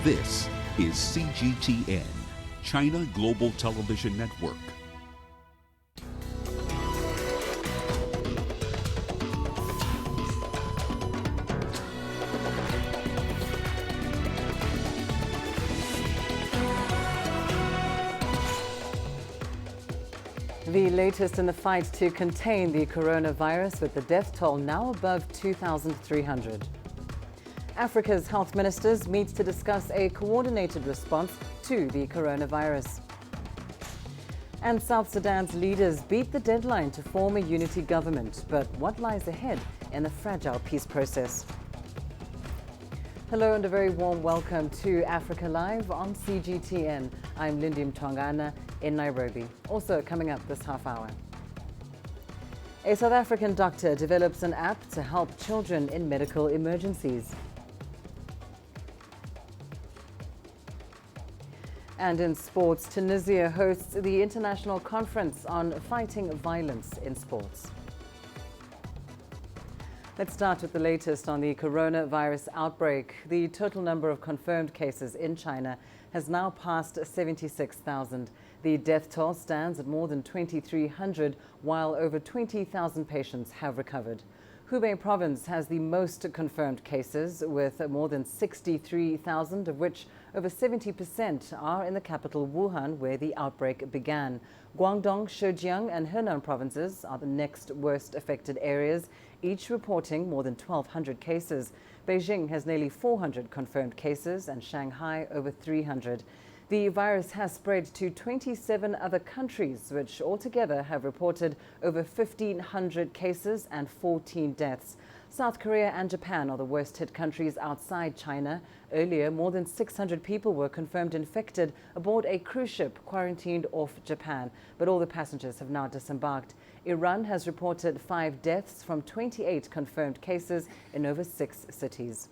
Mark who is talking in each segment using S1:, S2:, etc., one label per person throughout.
S1: This is CGTN, China Global Television Network.
S2: The latest in the fight to contain the coronavirus, with the death toll now above 2,300. Africa's health ministers meet to discuss a coordinated response to the coronavirus. And South Sudan's leaders beat the deadline to form a unity government. But what lies ahead in the fragile peace process? Hello and a very warm welcome to Africa Live on CGTN. I'm Lindy Mtongana in Nairobi. Also coming up this half hour. A South African doctor develops an app to help children in medical emergencies. And in sports, Tunisia hosts the International Conference on Fighting Violence in Sports. Let's start with the latest on the coronavirus outbreak. The total number of confirmed cases in China has now passed 76,000. The death toll stands at more than 2,300, while over 20,000 patients have recovered. Hubei province has the most confirmed cases, with more than 63,000, of which over 70% are in the capital Wuhan, where the outbreak began. Guangdong, Zhejiang and Henan provinces are the next worst affected areas, each reporting more than 1,200 cases. Beijing has nearly 400 confirmed cases and Shanghai over 300. The virus has spread to 27 other countries, which altogether have reported over 1,500 cases and 14 deaths. South Korea and Japan are the worst hit countries outside China. Earlier, more than 600 people were confirmed infected aboard a cruise ship quarantined off Japan, but all the passengers have now disembarked. Iran has reported 5 deaths from 28 confirmed cases in over 6 cities.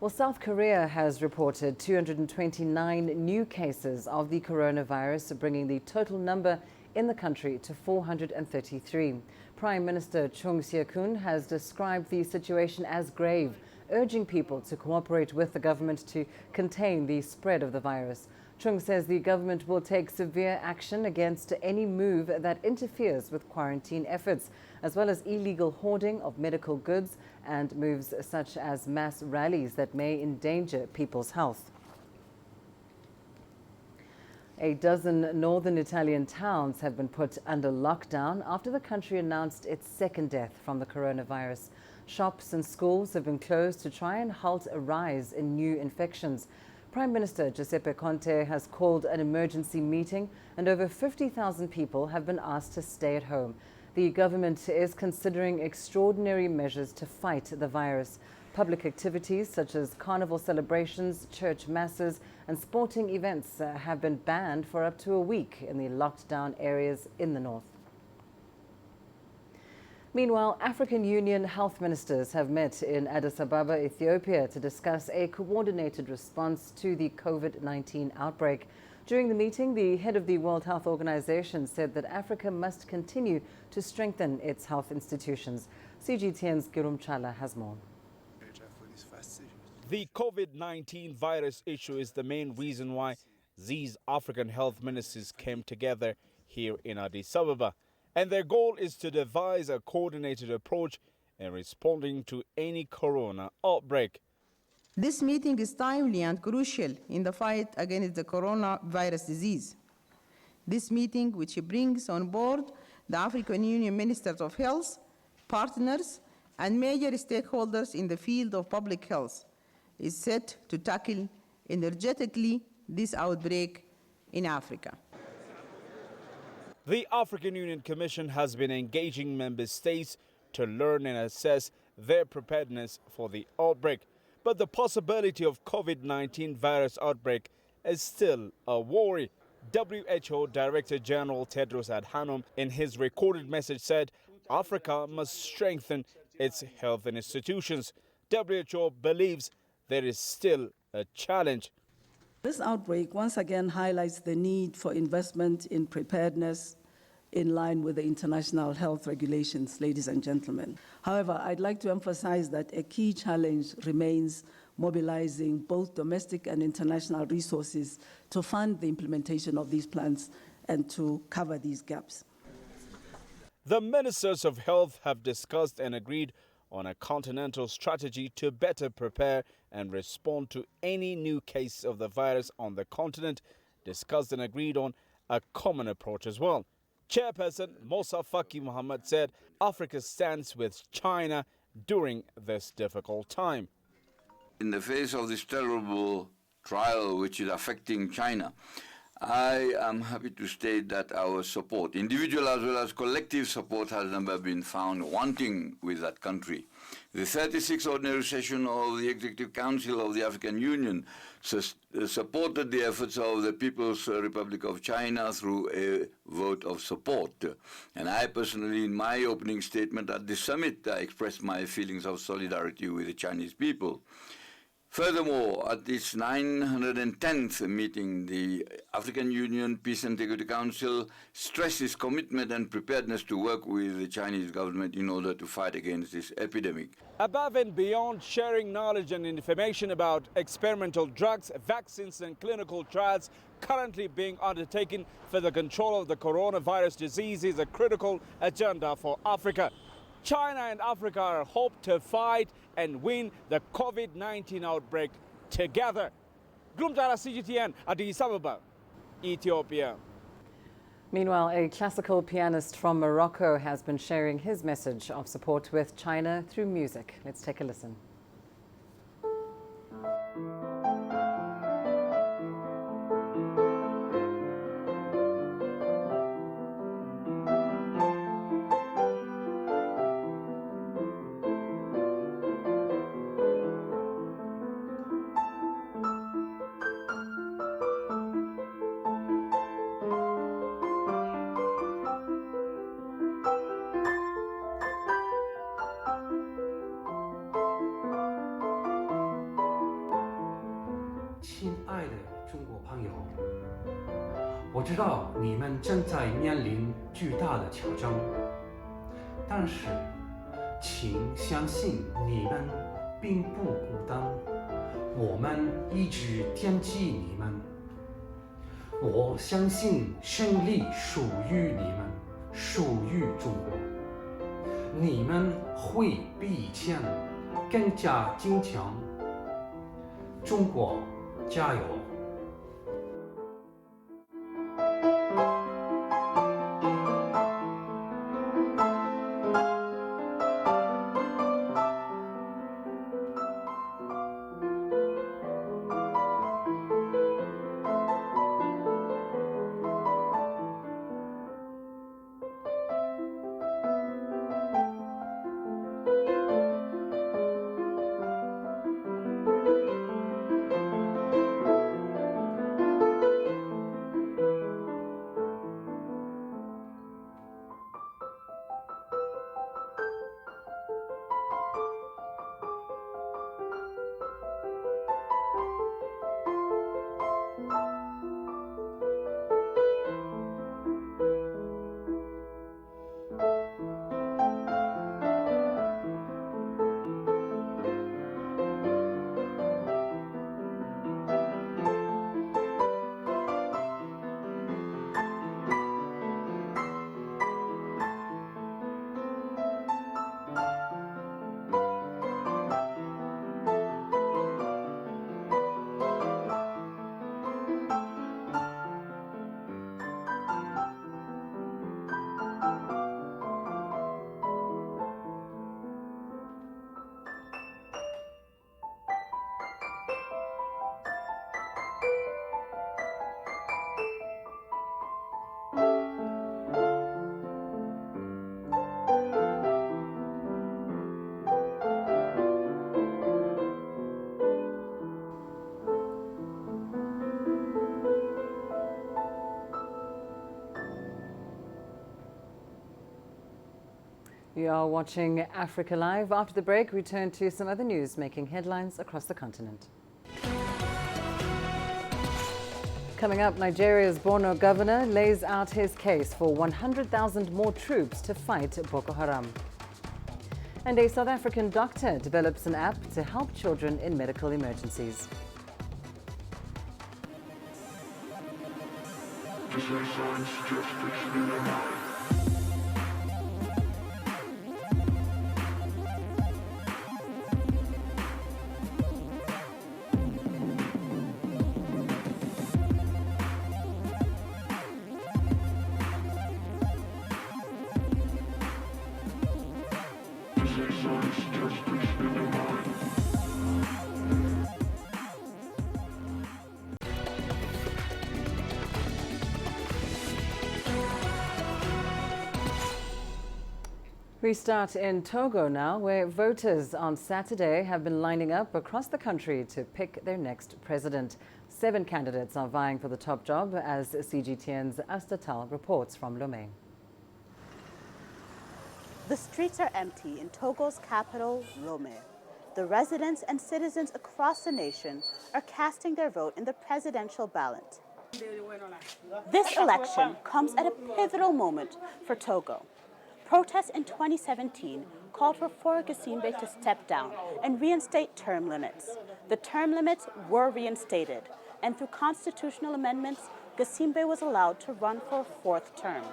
S2: Well, South Korea has reported 229 new cases of the coronavirus, bringing the total number in the country to 433. Prime Minister Chung Se-kun has described the situation as grave, urging people to cooperate with the government to contain the spread of the virus. Chung says the government will take severe action against any move that interferes with quarantine efforts, as well as illegal hoarding of medical goods and moves such as mass rallies that may endanger people's health. A dozen northern Italian towns have been put under lockdown after the country announced its second death from the coronavirus. Shops and schools have been closed to try and halt a rise in new infections. Prime Minister Giuseppe Conte has called an emergency meeting, and over 50,000 people have been asked to stay at home. The government is considering extraordinary measures to fight the virus. Public activities such as carnival celebrations, church masses and sporting events have been banned for up to a week in the locked down areas in the north. Meanwhile, African Union health ministers have met in Addis Ababa, Ethiopia, to discuss a coordinated response to the COVID-19 outbreak. During the meeting, the head of the World Health Organization said that Africa must continue to strengthen its health institutions. CGTN's Girum Chala has more.
S3: The COVID-19 virus issue is the main reason why these African health ministers came together here in Addis Ababa. And their goal is to devise a coordinated approach in responding to any corona outbreak.
S4: This meeting is timely and crucial in the fight against the coronavirus disease. This meeting, which brings on board the African Union Ministers of Health, partners, and major stakeholders in the field of public health, is set to tackle energetically this outbreak in Africa.
S3: The African Union Commission has been engaging member states to learn and assess their preparedness for the outbreak. But the possibility of COVID-19 virus outbreak is still a worry. WHO Director General Tedros Adhanom, in his recorded message, said Africa must strengthen its health institutions. WHO believes there is still a challenge.
S5: This outbreak once again highlights the need for investment in preparedness in line with the international health regulations, ladies and gentlemen. However, I'd like to emphasize that a key challenge remains mobilizing both domestic and international resources to fund the implementation of these plans and to cover these gaps.
S3: The ministers of health have discussed and agreed on a continental strategy to better prepare and respond to any new case of the virus on the continent, discussed and agreed on a common approach as well. Chairperson Mosa Faki Mohammed said Africa stands with China during this difficult time.
S6: In the face of this terrible trial which is affecting China, I am happy to state that our support, individual as well as collective support, has never been found wanting with that country. The 36th ordinary session of the Executive Council of the African Union supported the efforts of the People's Republic of China through a vote of support. And I personally, in my opening statement at the summit, expressed my feelings of solidarity with the Chinese people. Furthermore, at this 910th meeting, the African Union Peace and Security Council stressed its commitment and preparedness to work with the Chinese government in order to fight against this epidemic.
S3: Above and beyond sharing knowledge and information about experimental drugs, vaccines and clinical trials currently being undertaken for the control of the coronavirus disease is a critical agenda for Africa. China and Africa are hoped to fight and win the COVID-19 outbreak together. Glumjara CGTN, Addis Ababa, Ethiopia.
S2: Meanwhile, a classical pianist from Morocco has been sharing his message of support with China through music. Let's take a listen.
S7: 亲爱的中国朋友，我知道你们正在面临巨大的挑战，但是，请相信你们并不孤单，我们一直惦记你们。我相信胜利属于你们，属于中国，你们会比以前更加坚强。中国，加油！You
S2: are watching Africa Live. After the break, we turn to some other news making headlines across the continent. Coming up, Nigeria's Borno governor lays out his case for 100,000 more troops to fight Boko Haram. And a South African doctor develops an app to help children in medical emergencies. We start in Togo now, where voters on Saturday have been lining up across the country to pick their next president. 7 candidates are vying for the top job, as CGTN's Astatal reports from Lomé.
S8: The streets are empty in Togo's capital, Lomé. The residents and citizens across the nation are casting their vote in the presidential ballot. This election comes at a pivotal moment for Togo. Protests in 2017 called for Gasimbe to step down and reinstate term limits. The term limits were reinstated, and through constitutional amendments, Gasimbe was allowed to run for a 4th term.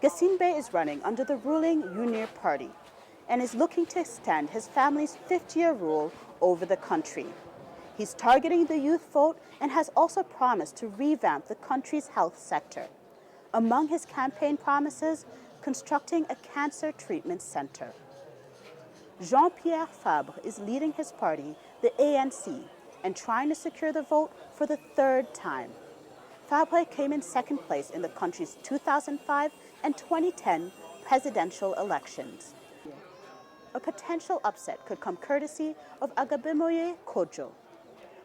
S8: Gasimbe is running under the ruling UNIR party and is looking to extend his family's 50-year rule over the country. He's targeting the youth vote and has also promised to revamp the country's health sector. Among his campaign promises, constructing a cancer treatment center. Jean-Pierre Fabre is leading his party, the ANC, and trying to secure the vote for the 3rd time. Fabre came in 2nd place in the country's 2005 and 2010 presidential elections. A potential upset could come courtesy of Agabimoye Kojo.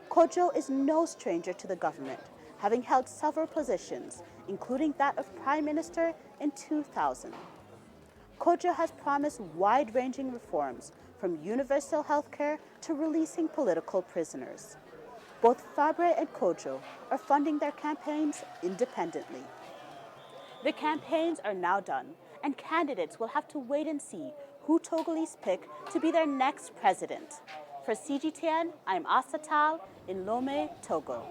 S8: Kojo is no stranger to the government, having held several positions, including that of Prime Minister in 2000. Kojo has promised wide-ranging reforms, from universal health care to releasing political prisoners. Both Fabre and Kojo are funding their campaigns independently. The campaigns are now done, and candidates will have to wait and see who Togolese pick to be their next president. For CGTN, I'm Asatal in Lomé, Togo.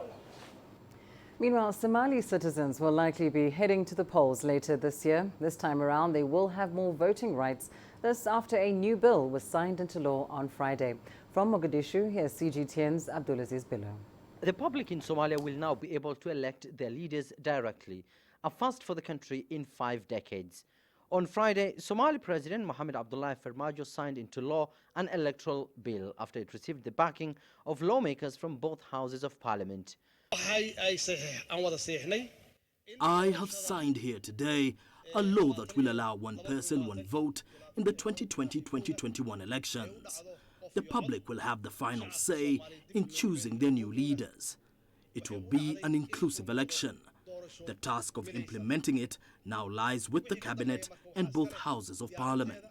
S2: Meanwhile, Somali citizens will likely be heading to the polls later this year. This time around, they will have more voting rights. This after a new bill was signed into law on Friday. From Mogadishu, here's CGTN's Abdulaziz Billo.
S9: The public in Somalia will now be able to elect their leaders directly, a first for the country in 5 decades. On Friday, Somali President Mohamed Abdullahi Farmajo signed into law an electoral bill after it received the backing of lawmakers from both houses of parliament.
S10: I have signed here today a law that will allow one person, one vote in the 2020-2021 elections. The public will have the final say in choosing their new leaders. It will be an inclusive election. The task of implementing it now lies with the cabinet and both houses of parliament.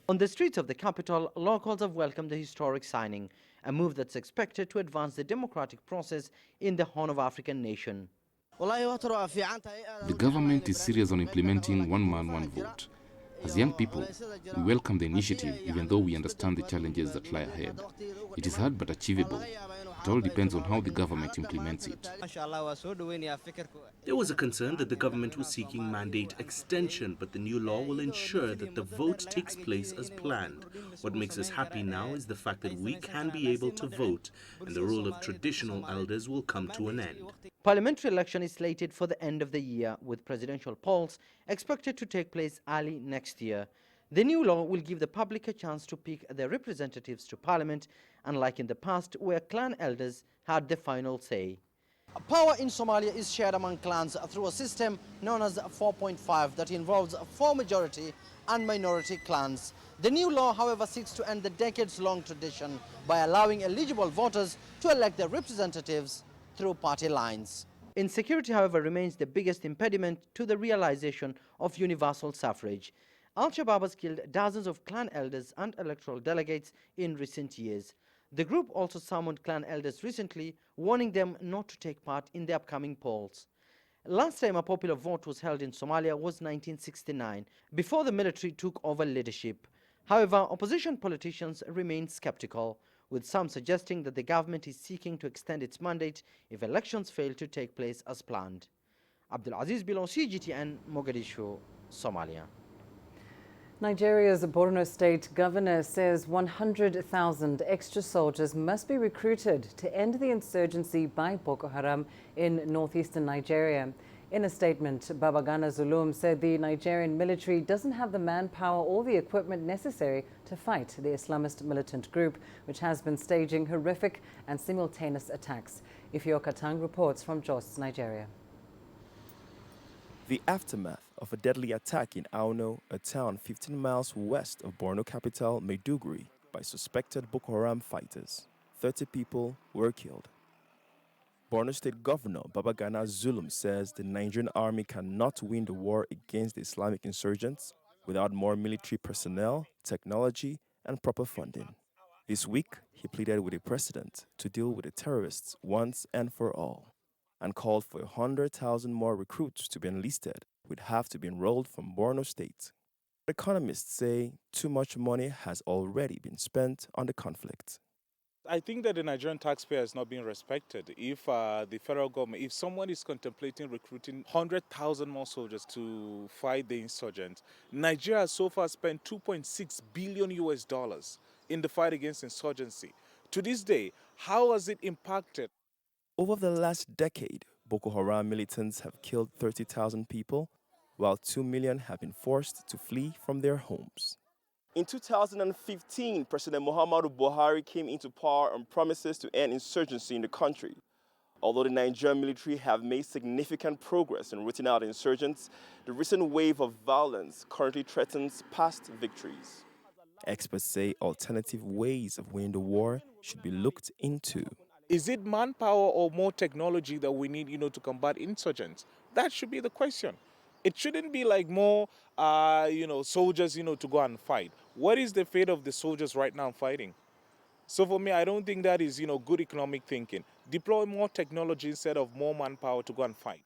S9: On the streets of the capital, locals have welcomed the historic signing, a move that's expected to advance the democratic process in the Horn of African nation.
S11: The government is serious on implementing one man, one vote. As young people, we welcome the initiative, even though we understand the challenges that lie ahead. It is hard but achievable. It all depends on how the government implements it.
S12: There was a concern that the government was seeking mandate extension, but the new law will ensure that the vote takes place as planned. What makes us happy now is the fact that we can be able to vote, and the role of traditional elders will come to an end.
S9: Parliamentary election is slated for the end of the year, with presidential polls expected to take place early next year. The new law will give the public a chance to pick their representatives to parliament, unlike in the past where clan elders had the final say. Power in Somalia is shared among clans through a system known as 4.5 that involves 4 majority and minority clans. The new law, however, seeks to end the decades-long tradition by allowing eligible voters to elect their representatives through party lines. Insecurity, however, remains the biggest impediment to the realization of universal suffrage. Al-Shabaab has killed dozens of clan elders and electoral delegates in recent years. The group also summoned clan elders recently, warning them not to take part in the upcoming polls. Last time a popular vote was held in Somalia was 1969, before the military took over leadership. However, opposition politicians remain skeptical, with some suggesting that the government is seeking to extend its mandate if elections fail to take place as planned. Abdulaziz Bilon, CGTN, Mogadishu, Somalia.
S2: Nigeria's Borno State governor says 100,000 extra soldiers must be recruited to end the insurgency by Boko Haram in northeastern Nigeria. In a statement, Babagana Zulum said the Nigerian military doesn't have the manpower or the equipment necessary to fight the Islamist militant group, which has been staging horrific and simultaneous attacks. Ifeoma Tang reports from Jos, Nigeria.
S13: The aftermath of a deadly attack in Auno, a town 15 miles west of Borno capital Maiduguri, by suspected Boko Haram fighters. 30 people were killed. Borno State Governor Babagana Zulum says the Nigerian army cannot win the war against the Islamic insurgents without more military personnel, technology, and proper funding. This week, he pleaded with the president to deal with the terrorists once and for all, and called for 100,000 more recruits to be enlisted, would have to be enrolled from Borno State. Economists say too much money has already been spent on the conflict.
S14: I think that the Nigerian taxpayer is not being respected. If the federal government, if someone is contemplating recruiting 100,000 more soldiers to fight the insurgents, Nigeria has so far spent $2.6 billion in the fight against insurgency. To this day, how has it impacted?
S13: Over the last decade, Boko Haram militants have killed 30,000 people, while 2 million have been forced to flee from their homes. In 2015, President Muhammadu Buhari came into power on promises to end insurgency in the country. Although the Nigerian military have made significant progress in rooting out insurgents, the recent wave of violence currently threatens past victories. Experts say alternative ways of winning the war should be looked into.
S14: Is it manpower or more technology that we need, to combat insurgents? That should be the question. It shouldn't be like more, soldiers, to go and fight. What is the fate of the soldiers right now fighting? So for me, I don't think that is, good economic thinking. Deploy more technology instead of more manpower to go and fight.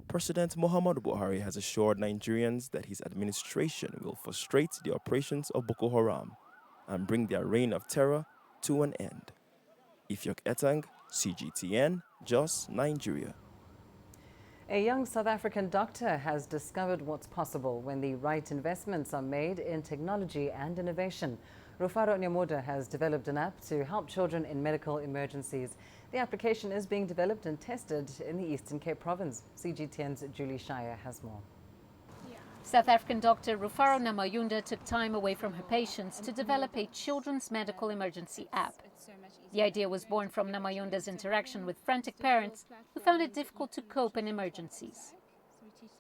S13: President Muhammadu Buhari has assured Nigerians that his administration will frustrate the operations of Boko Haram and bring their reign of terror to an end. Ifeoma Tang, CGTN, Jos, Nigeria.
S2: A young South African doctor has discovered what's possible when the right investments are made in technology and innovation. Rufaro Nyamoda has developed an app to help children in medical emergencies. The application is being developed and tested in the Eastern Cape province. CGTN's Julie Shire has more.
S15: South African doctor Rufaro Namayunda took time away from her patients to develop a children's medical emergency app. The idea was born from Namayunda's interaction with frantic parents who found it difficult to cope in emergencies.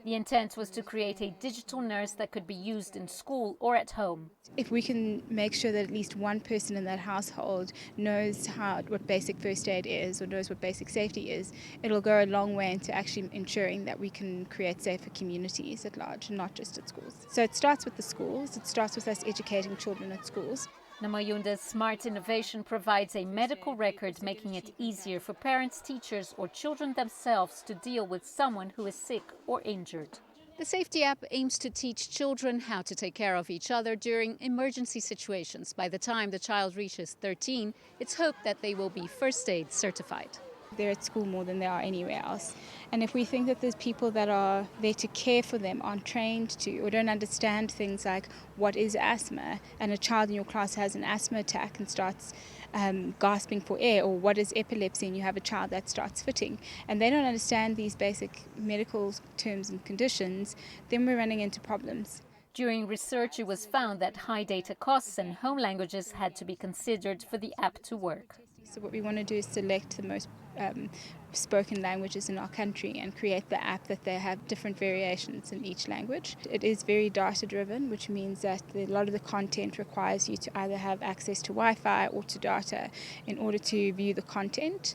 S15: The intent was to create a digital nurse that could be used in school or at home.
S16: If we can make sure that at least one person in that household knows what basic first aid is or knows what basic safety is, it'll go a long way into actually ensuring that we can create safer communities at large, not just at schools. So it starts with the schools, it starts with us educating children at schools.
S15: Namayunda's smart innovation provides a medical record, making it easier for parents, teachers, or children themselves to deal with someone who is sick or injured.
S17: The safety app aims to teach children how to take care of each other during emergency situations. By the time the child reaches 13, it's hoped that they will be first aid certified.
S16: They're at school more than they are anywhere else. And if we think that there's people that are there to care for them, aren't trained to, or don't understand things like what is asthma, and a child in your class has an asthma attack and starts gasping for air, or what is epilepsy, and you have a child that starts fitting, and they don't understand these basic medical terms and conditions, then we're running into problems.
S15: During research, it was found that high data costs and home languages had to be considered for the app to work.
S16: So what we want to do is select the most spoken languages in our country and create the app that they have different variations in each language. It is very data driven, which means that a lot of the content requires you to either have access to Wi-Fi or to data in order to view the content.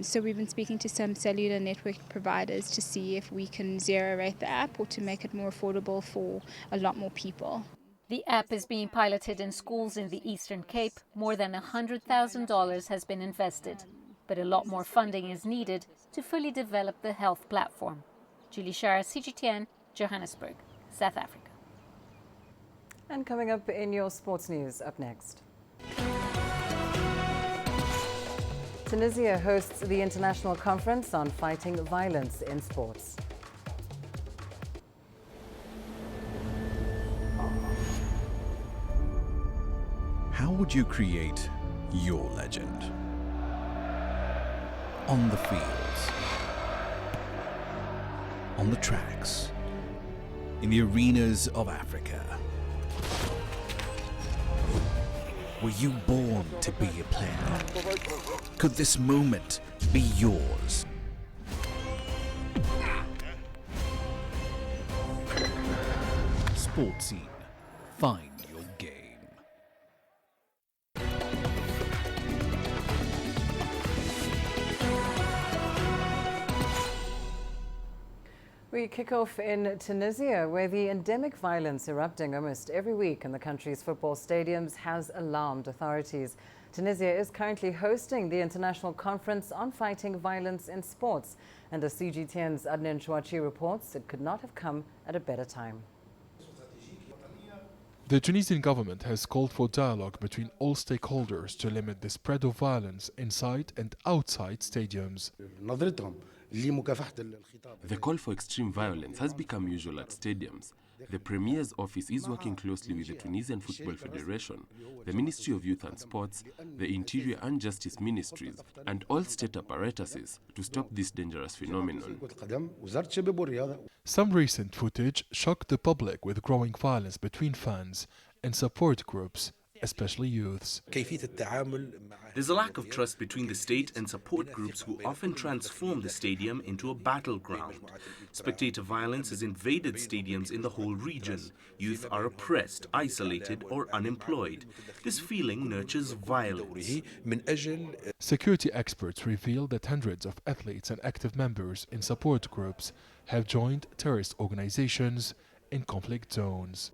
S16: So we've been speaking to some cellular network providers to see if we can zero rate the app or to make it more affordable for a lot more people.
S15: The app is being piloted in schools in the Eastern Cape. More than $100,000 has been invested, but a lot more funding is needed to fully develop the health platform. Julie Shara, CGTN, Johannesburg, South Africa.
S2: And coming up in your sports news, up next. Tunisia hosts the International Conference on Fighting Violence in Sports.
S18: How would you create your legend? On the fields, on the tracks, in the arenas of Africa. Were you born to be a player? Could this moment be yours? Sports Scene. Find your game.
S2: We kick off in Tunisia, where the endemic violence erupting almost every week in the country's football stadiums has alarmed authorities. Tunisia is currently hosting the International Conference on Fighting Violence in Sports, and as CGTN's Adnan Chouachi reports, it could not have come at a better time.
S19: The Tunisian government has called for dialogue between all stakeholders to limit the spread of violence inside and outside stadiums.
S20: The call for extreme violence has become usual at stadiums. The Premier's office is working closely with the Tunisian Football Federation, the Ministry of Youth and Sports, the Interior and Justice Ministries, and all state apparatuses to stop this dangerous phenomenon.
S19: Some recent footage shocked the public with growing violence between fans and support groups, especially youths.
S12: There's a lack of trust between the state and support groups who often transform the stadium into a battleground. Spectator violence has invaded stadiums in the whole region. Youth are oppressed, isolated, or unemployed. This feeling nurtures violence.
S19: Security experts reveal that hundreds of athletes and active members in support groups have joined terrorist organizations in conflict zones.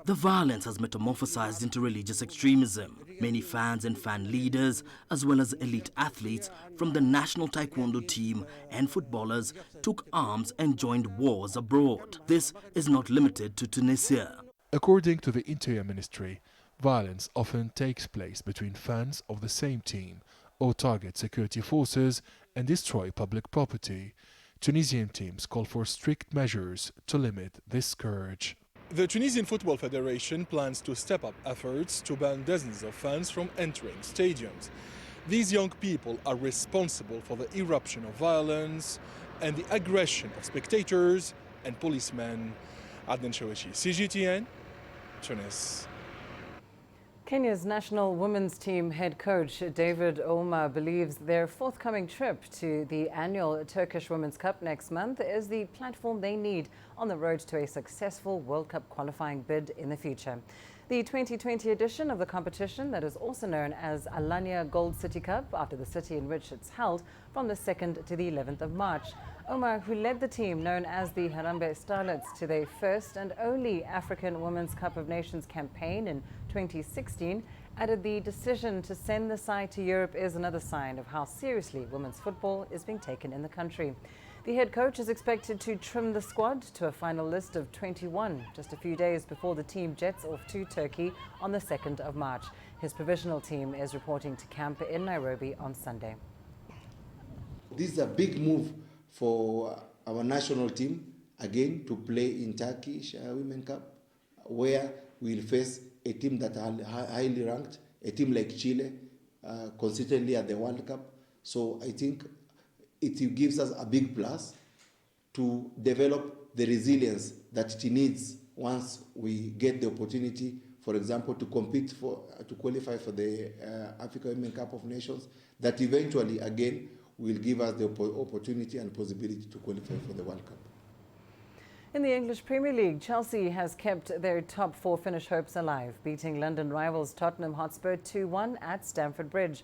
S10: The violence has metamorphosized into religious extremism. Many fans and fan leaders, as well as elite athletes from the national taekwondo team and footballers, took arms and joined wars abroad. This is not limited to Tunisia.
S19: According to the Interior Ministry, violence often takes place between fans of the same team or target security forces and destroy public property. Tunisian teams call for strict measures to limit this scourge.
S21: The Tunisian Football Federation plans to step up efforts to ban dozens of fans from entering stadiums. These young people are responsible for the eruption of violence and the aggression of spectators and policemen. Adnan Chouachi, CGTN, Tunis.
S2: Kenya's national women's team head coach David Ouma believes their forthcoming trip to the annual Turkish Women's Cup next month is the platform they need on the road to a successful World Cup qualifying bid in the future. The 2020 edition of the competition, that is also known as Alanya Gold City Cup, after the city in which it's held, from the 2nd to the 11th of March. Omar, who led the team known as the Harambee Starlets to their first and only African Women's Cup of Nations campaign in 2016, added the decision to send the side to Europe is another sign of how seriously women's football is being taken in the country. The head coach is expected to trim the squad to a final list of 21 just a few days before the team jets off to Turkey on the 2nd of March. His provisional team is reporting to camp in Nairobi on Sunday.
S22: This is a big move for our national team, again, to play in Turkish Women Cup, where we'll face a team that are highly ranked, a team like Chile, consistently at the World Cup. So I think it gives us a big plus to develop the resilience that it needs once we get the opportunity, for example, to compete to qualify for the Africa Women Cup of Nations, that eventually, again, will give us the opportunity and possibility to qualify for the World Cup.
S2: In the English Premier League, Chelsea has kept their top four finish hopes alive, beating London rivals Tottenham Hotspur 2-1 at Stamford Bridge.